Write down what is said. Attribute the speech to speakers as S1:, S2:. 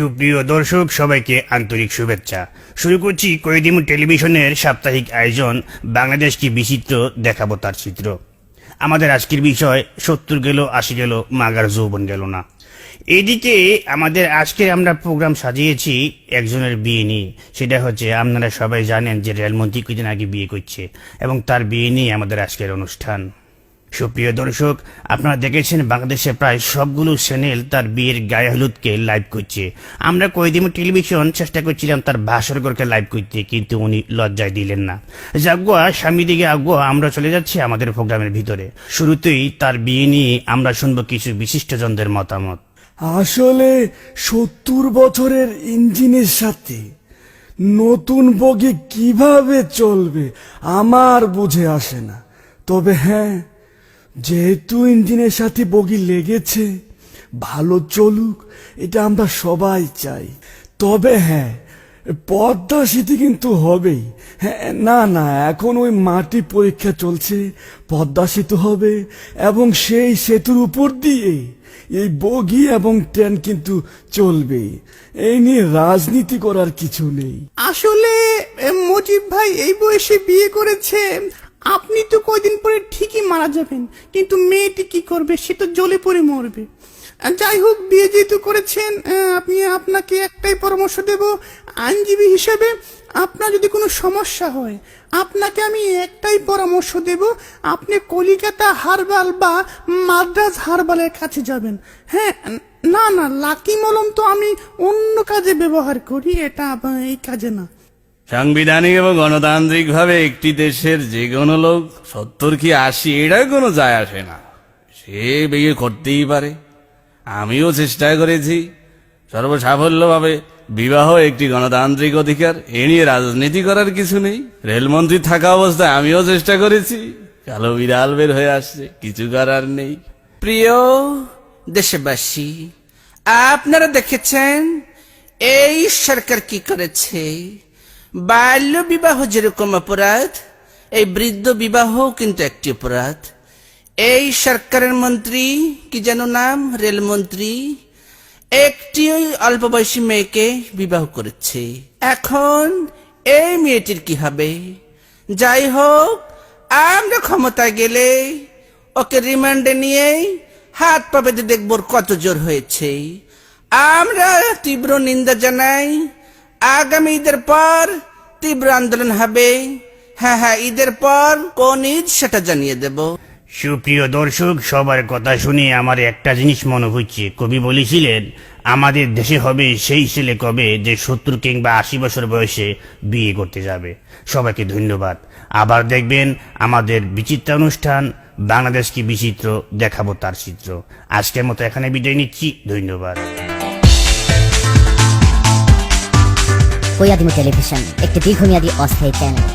S1: সুপ্রিয় দর্শক সবাইকে আন্তরিক শুভেচ্ছা। শুরু করছি কয়েদিমু টেলিভিশনের সাপ্তাহিক আয়োজন বাংলাদেশ কি বিচিত্র, দেখাবো তার চিত্র। আমাদের আজকের বিষয় 70 গেল 80 গেল মাগার যৌবন গেল না। এদিকে আমাদের আজকে আমরা প্রোগ্রাম সাজিয়েছি একজনের বিয়ে নিয়ে। সেটা হচ্ছে, আপনারা সবাই জানেন যে রেলমন্ত্রী কিছুদিন আগে বিয়ে করছে এবং তার বিয়ে নিয়ে আমাদের আজকের অনুষ্ঠান। সুপ্রিয় দর্শক, আপনারা দেখেছেন বাংলাদেশে প্রায় সবগুলো চ্যানেল তার বিয়ের গায়ে হলুদকে লাইভ করছে। আমরা কয়েদিমু টেলিভিশন চেষ্টা করছিলাম তার ভাস্করকে লাইভ করতে, কিন্তু উনি লজ্জায় দিলেন না। যাগুয়া স্বামী দিকে আগুয়া আমরা চলে যাচ্ছি আমাদের প্রোগ্রামের ভিতরে। শুরুতেই তার বিয়ে নিয়ে আমরা শুনবো কিছু বিশিষ্টজনদের মতামত।
S2: আসলে 70 বছরের ইঞ্জিনের সাথে নতুন বগি কিভাবে চলবে আমার বুঝে আসে না। তবে হ্যাঁ, যেহেতু ইঞ্জিনের সাথে বগি লেগেছে, ভালো চলুক, এটা আমরা সবাই চাই। তবে হ্যাঁ, পদ্মা সেতু কিন্তু হবেই। হ্যাঁ, না এখন ওই মাটি পরীক্ষা চলছে, পদ্মা সেতু হবে এবং সেই সেতুর উপর দিয়ে এই বগি এবং ট্রেন কিন্তু চলবে। এই নিয়ে রাজনীতি করার কিছু নেই।
S3: আসলে মুজিব ভাই এই বয়সে বিয়ে করেছে, আপনি তো কয়দিন পরে ঠিকই মারা যাবেন, কিন্তু মেয়েটি কি করবে, সে তো জ্বলে পড়ে মরবে। যাই হোক, বিয়ে যেহেতু করেছেন, আপনাকে একটাই পরামর্শ দেব, আইনজীবী হিসেবে আপনার যদি কোনো সমস্যা হয়, আপনাকে আমি একটাই পরামর্শ দেব, আপনি কলিকাতা হারবাল বা মাদ্রাজ হারবালের কাছে যাবেন। হ্যাঁ, না লাকি মলম তো আমি অন্য কাজে ব্যবহার করি, এটা এই কাজে না।
S4: সাংবিধানিক এবং গণতান্ত্রিক ভাবে একটি দেশের যে কোনো লোক 70 কি 80 এটা কোনো যায় আসে না, সে বিয়ে করতেই পারে। আমিও চেষ্টা করেছি সর্বসাফল্যভাবে। বিবাহ একটি গণতান্ত্রিক অধিকার, এ নিয়ে রাজনীতি করার কিছু নেই। রেলমন্ত্রী থাকা অবস্থায় আমিও চেষ্টা করেছি, কালো বিড়াল বের হয়ে আসছে, কিছু করার নেই।
S5: প্রিয় দেশবাসী, আপনারা দেখেছেন এই সরকার কি করেছে। বাল্য বিবাহ যেরকম অপরাধ, এই বৃদ্ধ বিবাহ কিন্তু একটি অপরাধ। এই সরকারের মন্ত্রী কি যেন নাম, রেলমন্ত্রী, একটি অল্প বয়সী মেয়েকে বিবাহ করেছে। এখন এই মেয়েটির কি হবে? যাই হোক, আমরা ক্ষমতায় গেলে ওকে রিমান্ডে নিয়ে হাত পা বেঁধে দেখব কত জোর হয়েছে। আমরা তীব্র নিন্দা জানাই। আগামী ঈদের পর তীব্র আন্দোলন হবে। হ্যাঁ, ঈদের পর কোন ঈদ সেটা জানিয়ে দেব।
S1: সুপ্রিয় দর্শক, সবার কথা শুনে আমার একটা জিনিস মনে হচ্ছে, কবি বলেছিলেন আমাদের দেশে হবে সেই ছেলে কবে যে 70 কিংবা 80 বছর বয়সে বিয়ে করতে যাবে। সবাইকে ধন্যবাদ। আবার দেখবেন আমাদের বিচিত্র অনুষ্ঠান বাংলাদেশ কি বিচিত্র, দেখাবো তার চিত্র। আজকের মতো এখানে বিদায় নিচ্ছি, ধন্যবাদ।
S6: কয়েদিমু টেলিভিশন একটি দীর্ঘমেয়াদী অস্থায়ী চ্যানেল।